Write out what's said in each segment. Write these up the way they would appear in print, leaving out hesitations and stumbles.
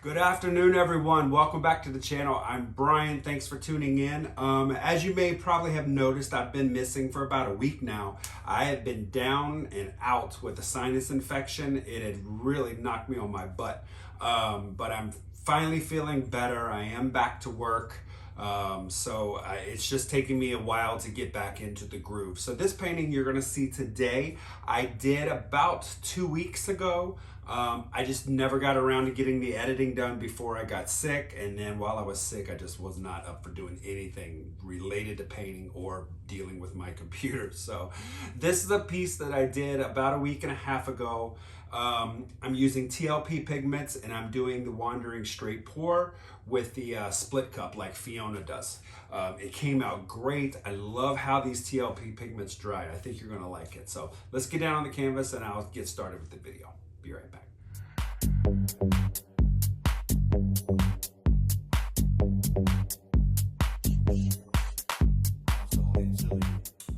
Good afternoon, everyone. Welcome back to the channel. I'm Brian. Thanks for tuning in. As you may probably have noticed, I've been missing for about a week now. I have been down and out with a sinus infection. It had really knocked me on my butt. But I'm finally feeling better. I am back to work. It's just taking me a while to get back into the groove. So this painting you're going to see today, I did about 2 weeks ago. I just never got around to getting the editing done before I got sick, and then while I was sick I just was not up for doing anything related to painting or dealing with my computer. So this is a piece that I did about a week and a half ago. I'm using TLP Pigments, and I'm doing the Wandering Straight Pour with the split cup like Fiona does. It came out great. I love how these TLP pigments dry. I think you're gonna like it. So let's get down on the canvas and I'll get started with the video. Be right back.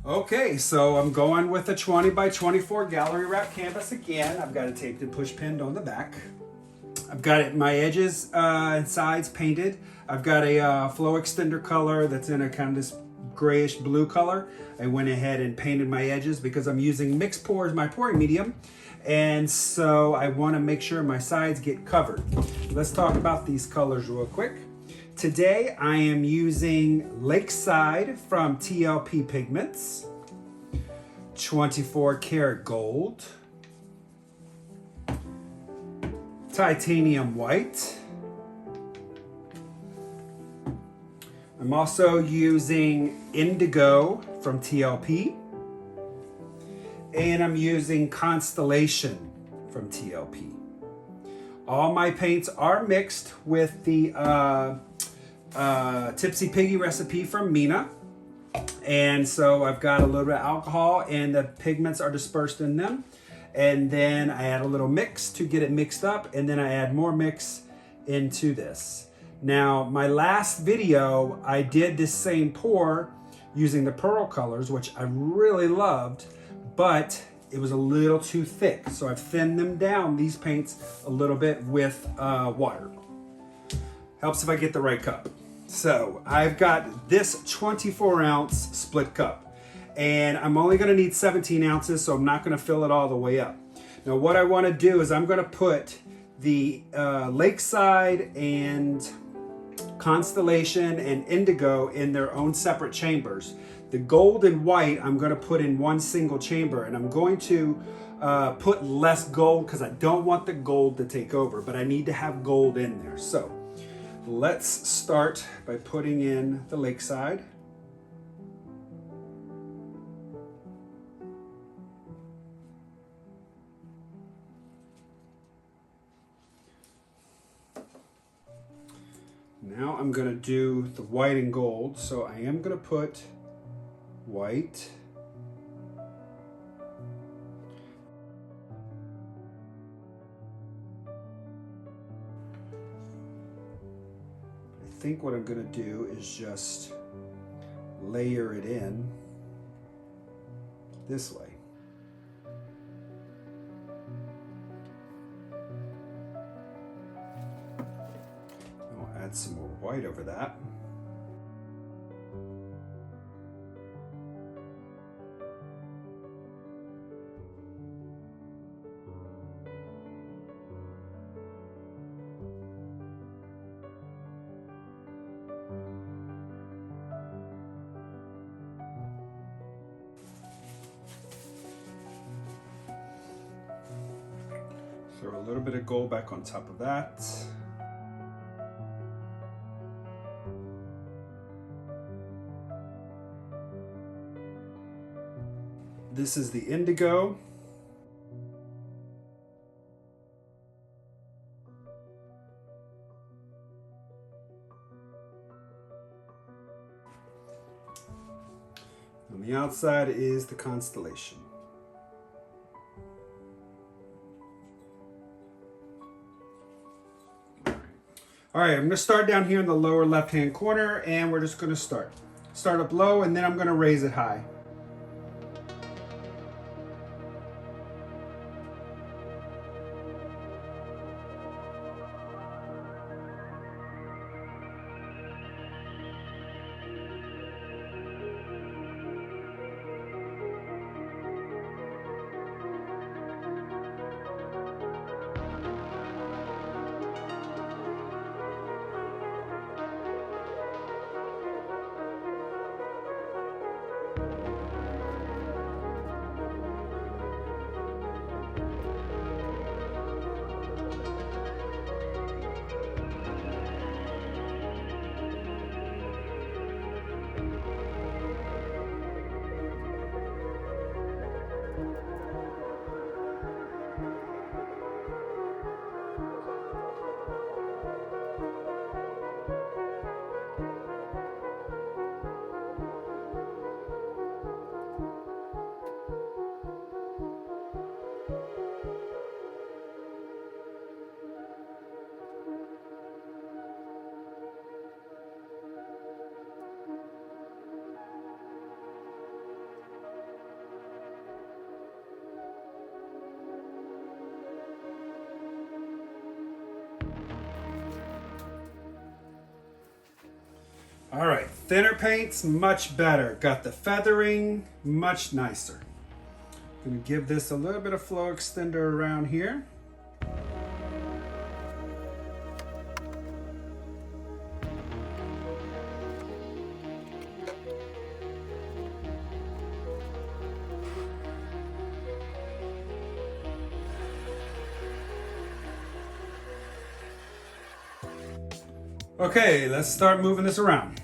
Okay, so I'm going with a 20 by 24 gallery wrap canvas again. I've got it taped and push pinned on the back. I've got it, my edges and sides painted. I've got a flow extender color that's in a kind of this grayish blue color. I went ahead and painted my edges because I'm using mixed pour as my pouring medium. And so I want to make sure my sides get covered. Let's talk about these colors real quick. Today I am using Lakeside from TLP Pigments, 24 karat gold, titanium white. I'm also using indigo from TLP, and I'm using Constellation from TLP. All my paints are mixed with the Tipsy Piggy recipe from Mina. And so I've got a little bit of alcohol and the pigments are dispersed in them. And then I add a little mix to get it mixed up, and then I add more mix into this. Now, my last video, I did this same pour using the pearl colors, which I really loved, but it was a little too thick. So I've thinned them down, these paints, a little bit with water. Helps if I get the right cup. So I've got this 24 ounce split cup, and I'm only gonna need 17 ounces, so I'm not gonna fill it all the way up. Now what I wanna do is I'm gonna put the Lakeside and Constellation and indigo in their own separate chambers. The gold and white I'm going to put in one single chamber, and I'm going to put less gold because I don't want the gold to take over, but I need to have gold in there. So let's start by putting in the Lakeside. Now I'm going to do the white and gold, so I am going to put white, I think what I'm going to do is just layer it in this way. I'll add some more white over that. Throw a little bit of gold back on top of that. This is the indigo. On the outside is the Constellation. All right, I'm gonna start down here in the lower left-hand corner, and we're just gonna start up low, and then I'm gonna raise it high. All right, thinner paints, much better. Got the feathering, much nicer. Gonna give this a little bit of flow extender around here. Okay, let's start moving this around.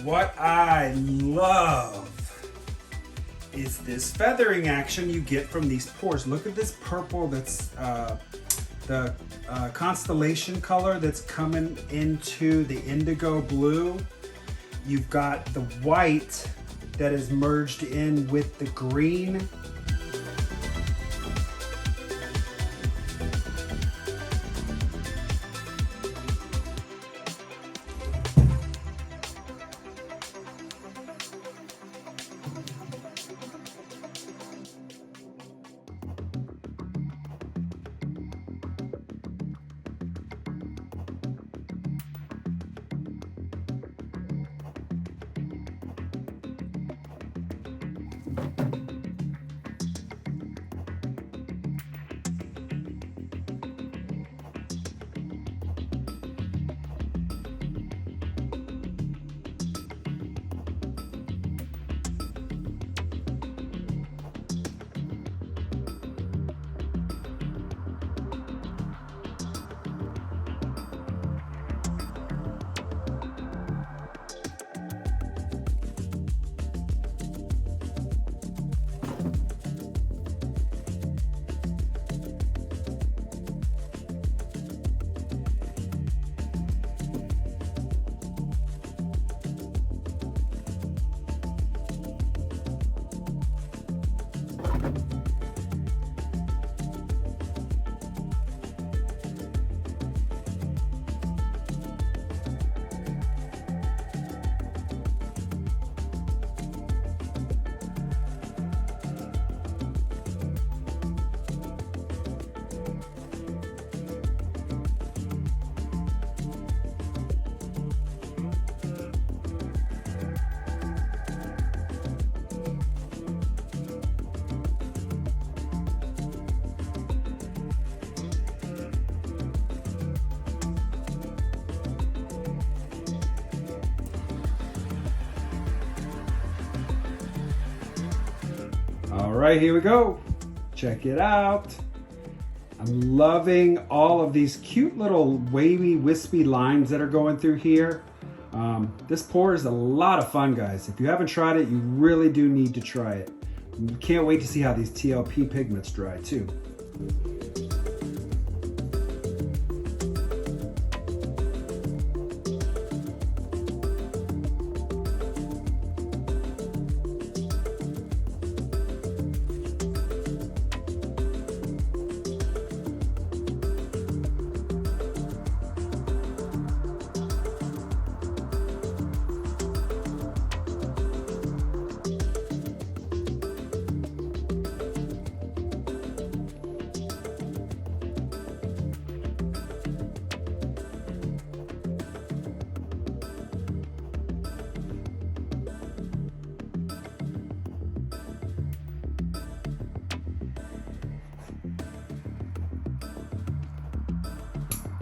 What I love is this feathering action you get from these pours. Look at this purple that's the constellation color that's coming into the indigo blue. You've got the white that is merged in with the green. All right, here we go. Check it out. I'm loving all of these cute little wavy, wispy lines that are going through here. This pour is a lot of fun, guys. If you haven't tried it, you really do need to try it. Can't wait to see how these TLP pigments dry too.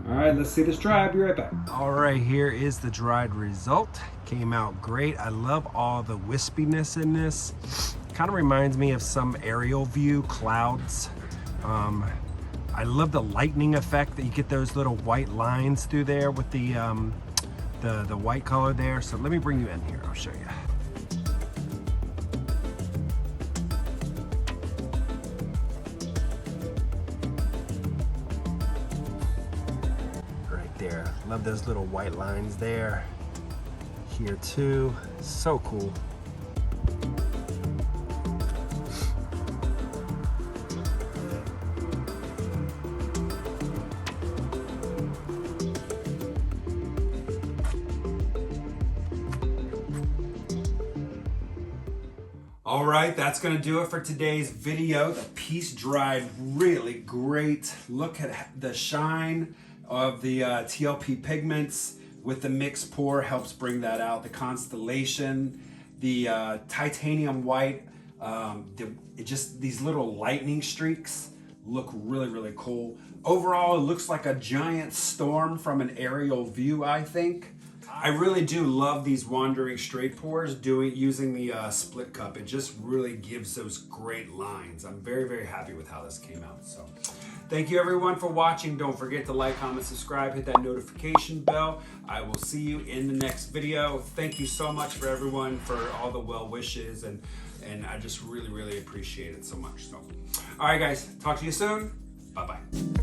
All right, let's see this dry. I'll be right back. All right, here is the dried result. Came out great. I love all the wispiness in this. Kind of reminds me of some aerial view clouds. I love the lightning effect that you get those little white lines through there with the white color there. So let me bring you in here. I'll show you. There. Love those little white lines there. Here too. So cool. All right, that's gonna do it for today's video. The piece dried really great. Look at the shine of the TLP pigments with the mix pour helps bring that out. The constellation, the titanium white, just these little lightning streaks look really, really cool. Overall, it looks like a giant storm from an aerial view, I think. I really do love these wandering straight pours using the split cup. It just really gives those great lines. I'm very, very happy with how this came out. So thank you everyone for watching. Don't forget to like, comment, subscribe, hit that notification bell. I will see you in the next video. Thank you so much for everyone for all the well wishes and I just really, really appreciate it so much. So, all right guys, talk to you soon. Bye-bye.